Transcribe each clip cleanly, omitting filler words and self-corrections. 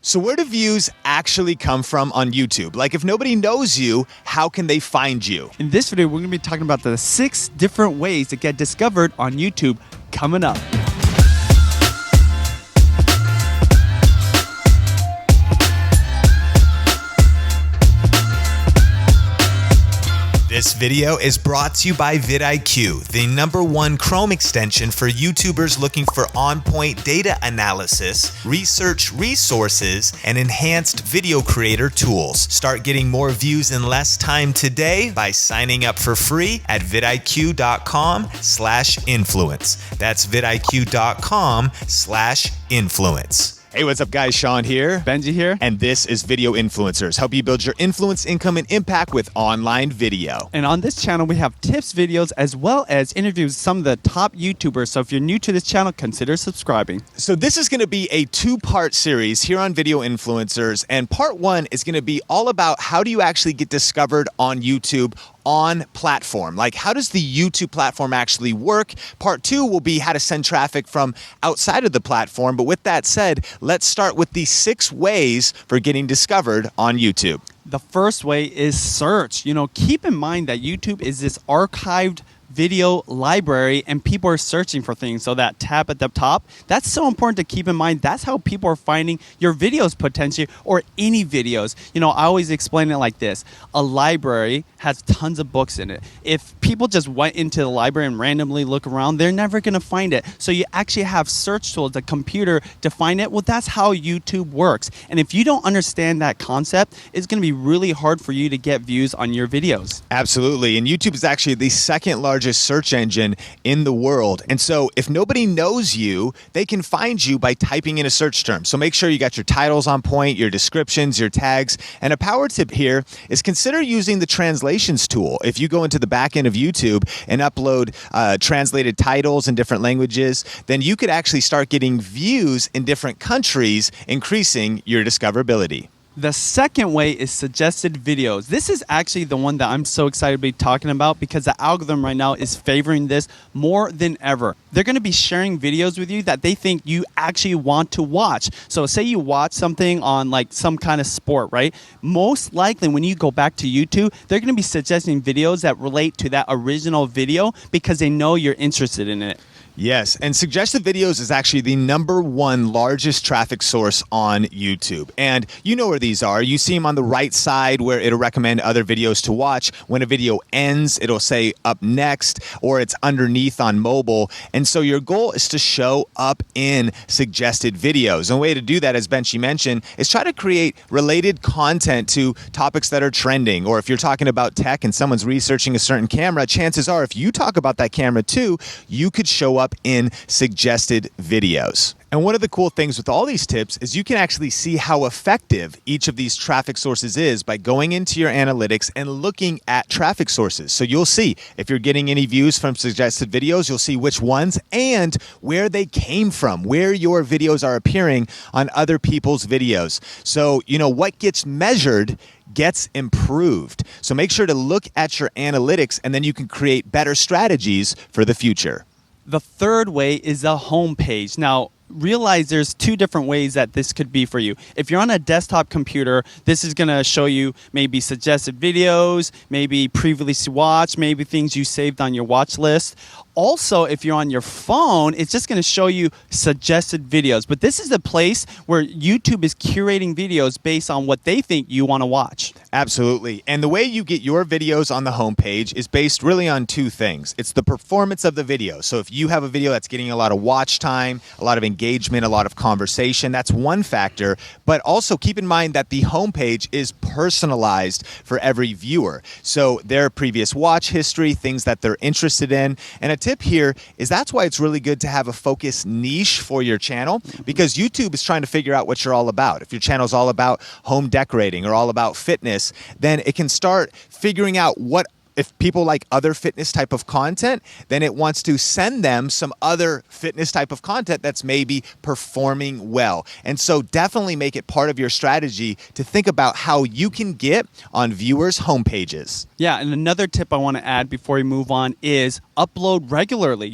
So where do views actually come from on YouTube? Like if nobody knows you, how can they find you? In this video, we're going to be talking about the 6 different ways to get discovered on YouTube coming up. This video is brought to you by vidIQ, the #1 Chrome extension for YouTubers looking for on-point data analysis, research resources, and enhanced video creator tools. Start getting more views in less time today by signing up for free at vidiq.com/influence. That's vidiq.com/influence. Hey, what's up guys? Sean here. Benji here. And this is Video Influencers. Help you build your influence, income, and impact with online video. And on this channel, we have tips videos as well as interviews with some of the top YouTubers. So if you're new to this channel, consider subscribing. So this is going to be a 2-part series here on Video Influencers. And part 1 is going to be all about how do you actually get discovered on YouTube on platform. Like how does the YouTube platform actually work? Part 2 will be how to send traffic from outside of the platform. But with that said, let's start with the 6 ways for getting discovered on YouTube. The first way is search. Keep in mind that YouTube is this archived video library and people are searching for things. So that tab at the top, that's so important to keep in mind. That's how people are finding your videos potentially, or any videos. I always explain it like this. A library has tons of books in it. If people just went into the library and randomly look around, they're never going to find it. So you actually have search tools, a computer to find it. Well, that's how YouTube works. And if you don't understand that concept, it's going to be really hard for you to get views on your videos. Absolutely. And YouTube is actually the second largest search engine in the world. And so if nobody knows you, they can find you by typing in a search term. So make sure you got your titles on point, your descriptions, your tags. And a power tip here is consider using the translations tool. If you go into the back end of YouTube and upload translated titles in different languages, then you could actually start getting views in different countries, increasing your discoverability. The second way is suggested videos. This is actually the one that I'm so excited to be talking about because the algorithm right now is favoring this more than ever. They're going to be sharing videos with you that they think you actually want to watch. So say you watch something on like some kind of sport, right? Most likely when you go back to YouTube, they're going to be suggesting videos that relate to that original video because they know you're interested in it. Yes, and suggested videos is actually the #1 largest traffic source on YouTube. And you know where these are. You see them on the right side where it'll recommend other videos to watch. When a video ends, it'll say up next, or it's underneath on mobile. And so your goal is to show up in suggested videos. And a way to do that, as Benji mentioned, is try to create related content to topics that are trending. Or if you're talking about tech and someone's researching a certain camera, chances are if you talk about that camera too, you could show up in suggested videos. And one of the cool things with all these tips is you can actually see how effective each of these traffic sources is by going into your analytics and looking at traffic sources. So you'll see if you're getting any views from suggested videos, you'll see which ones and where they came from, where your videos are appearing on other people's videos. So, what gets measured gets improved. So make sure to look at your analytics and then you can create better strategies for the future. The third way is the home page. Now, realize there's 2 different ways that this could be for you. If you're on a desktop computer, this is going to show you maybe suggested videos, maybe previously watched, maybe things you saved on your watch list. Also, if you're on your phone, it's just going to show you suggested videos. But this is the place where YouTube is curating videos based on what they think you want to watch. Absolutely. And the way you get your videos on the homepage is based really on 2 things. It's the performance of the video. So if you have a video that's getting a lot of watch time, a lot of engagement, a lot of conversation, that's one factor. But also keep in mind that the homepage is personalized for every viewer. So their previous watch history, things that they're interested in. And a tip here is that's why it's really good to have a focused niche for your channel, because YouTube is trying to figure out what you're all about. If your channel is all about home decorating or all about fitness, then it can start figuring out what if people like other fitness type of content, then it wants to send them some other fitness type of content that's maybe performing well. And so definitely make it part of your strategy to think about how you can get on viewers' homepages. Yeah, and another tip I want to add before we move on is upload regularly.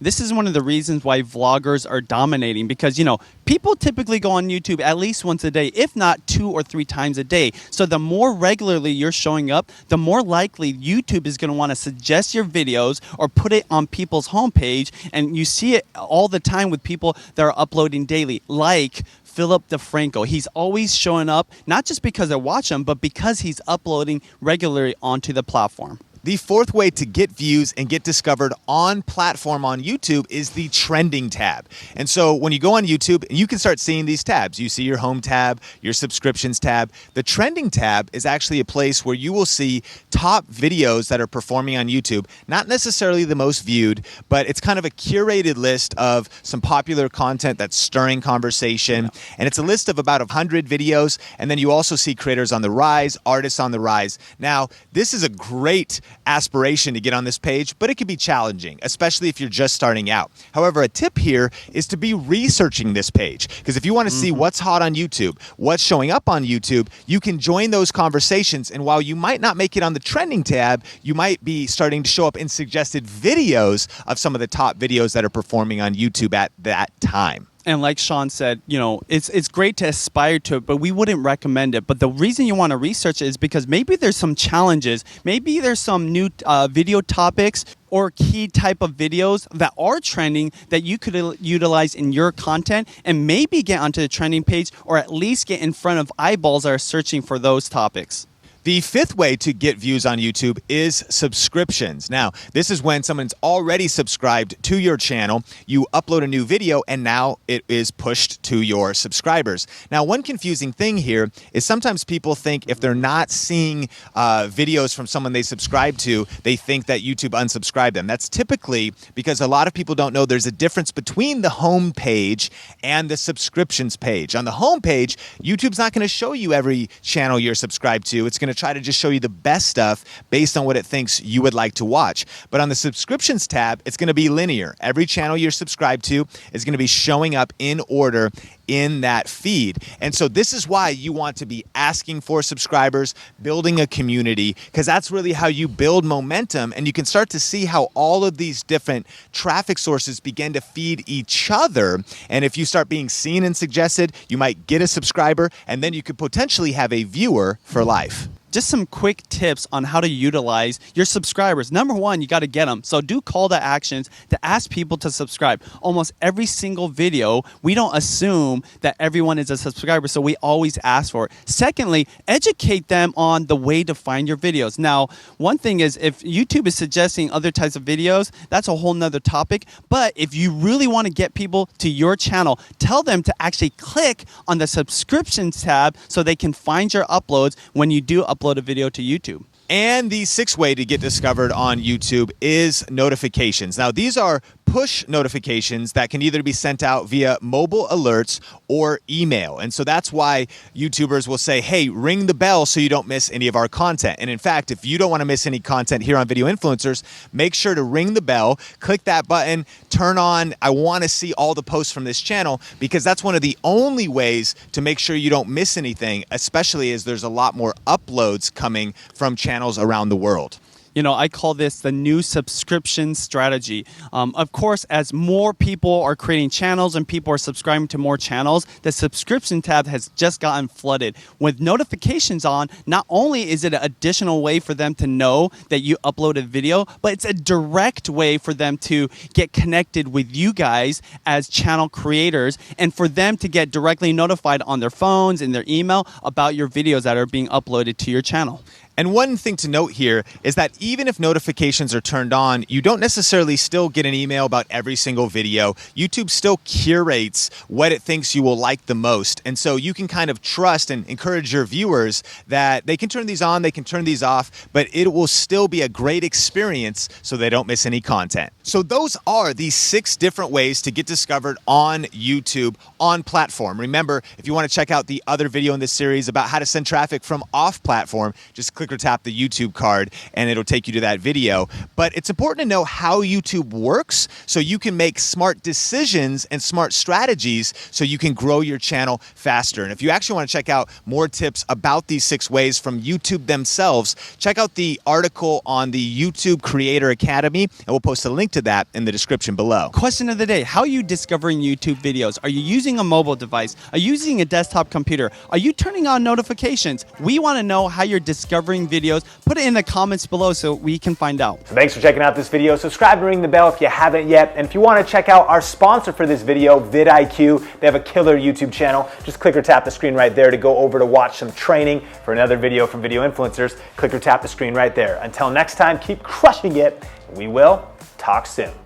This is one of the reasons why vloggers are dominating, because, people typically go on YouTube at least once a day, if not 2 or 3 times a day. So the more regularly you're showing up, the more likely YouTube is going to want to suggest your videos or put it on people's homepage. And you see it all the time with people that are uploading daily, like Philip DeFranco. He's always showing up, not just because I watch him, but because he's uploading regularly onto the platform. The fourth way to get views and get discovered on platform on YouTube is the trending tab. And so when you go on YouTube, you can start seeing these tabs. You see your home tab, your subscriptions tab. The trending tab is actually a place where you will see top videos that are performing on YouTube. Not necessarily the most viewed, but it's kind of a curated list of some popular content that's stirring conversation. Yeah. And it's a list of about 100 videos. And then you also see creators on the rise, artists on the rise. Now, this is a great aspiration to get on this page, but it can be challenging, especially if you're just starting out. However, a tip here is to be researching this page, because if you want to see what's hot on YouTube, what's showing up on YouTube, you can join those conversations. And while you might not make it on the trending tab, you might be starting to show up in suggested videos of some of the top videos that are performing on YouTube at that time. And like Sean said, it's great to aspire to it, but we wouldn't recommend it. But the reason you want to research it is because maybe there's some challenges. Maybe there's some new video topics or key type of videos that are trending that you could utilize in your content and maybe get onto the trending page, or at least get in front of eyeballs that are searching for those topics. The fifth way to get views on YouTube is subscriptions. Now, this is when someone's already subscribed to your channel, you upload a new video, and now it is pushed to your subscribers. Now, one confusing thing here is sometimes people think if they're not seeing videos from someone they subscribe to, they think that YouTube unsubscribed them. That's typically because a lot of people don't know there's a difference between the home page and the subscriptions page. On the home page, YouTube's not going to show you every channel you're subscribed to. It's going to try to just show you the best stuff based on what it thinks you would like to watch. But on the subscriptions tab, it's going to be linear. Every channel you're subscribed to is going to be showing up in order in that feed. And so this is why you want to be asking for subscribers, building a community, because that's really how you build momentum, and you can start to see how all of these different traffic sources begin to feed each other. And if you start being seen and suggested, you might get a subscriber, and then you could potentially have a viewer for life. Just some quick tips on how to utilize your subscribers. Number one, you got to get them. So do call to actions to ask people to subscribe. Almost every single video, we don't assume that everyone is a subscriber, so we always ask for it. Secondly, educate them on the way to find your videos. Now, one thing is, if YouTube is suggesting other types of videos, that's a whole nother topic. But if you really want to get people to your channel, tell them to actually click on the subscriptions tab so they can find your uploads when you do upload a video to YouTube. And the sixth way to get discovered on YouTube is notifications. Now, these are push notifications that can either be sent out via mobile alerts or email. And so that's why YouTubers will say, hey, ring the bell so you don't miss any of our content. And in fact, if you don't want to miss any content here on Video Influencers, make sure to ring the bell, click that button, turn on, I want to see all the posts from this channel, because that's one of the only ways to make sure you don't miss anything, especially as there's a lot more uploads coming from channels around the world. I call this the new subscription strategy. Of course, as more people are creating channels and people are subscribing to more channels, the subscription tab has just gotten flooded. With notifications on, not only is it an additional way for them to know that you uploaded video, but it's a direct way for them to get connected with you guys as channel creators, and for them to get directly notified on their phones and their email about your videos that are being uploaded to your channel. And one thing to note here is that even if notifications are turned on, you don't necessarily still get an email about every single video. YouTube still curates what it thinks you will like the most. And so you can kind of trust and encourage your viewers that they can turn these on, they can turn these off, but it will still be a great experience so they don't miss any content. So those are the 6 different ways to get discovered on YouTube on platform. Remember, if you want to check out the other video in this series about how to send traffic from off platform, just click click or tap the YouTube card and it'll take you to that video. But it's important to know how YouTube works so you can make smart decisions and smart strategies so you can grow your channel faster. And if you actually want to check out more tips about these 6 ways from YouTube themselves, check out the article on the YouTube Creator Academy, and we'll post a link to that in the description below. Question of the day, how are you discovering YouTube videos? Are you using a mobile device? Are you using a desktop computer? Are you turning on notifications? We want to know how you're discovering videos. Put it in the comments below so we can find out. So thanks for checking out this video. Subscribe and ring the bell if you haven't yet. And if you want to check out our sponsor for this video, vidIQ, they have a killer YouTube channel. Just click or tap the screen right there to go over to watch some training for another video from Video Influencers. Click or tap the screen right there. Until next time, keep crushing it. We will talk soon.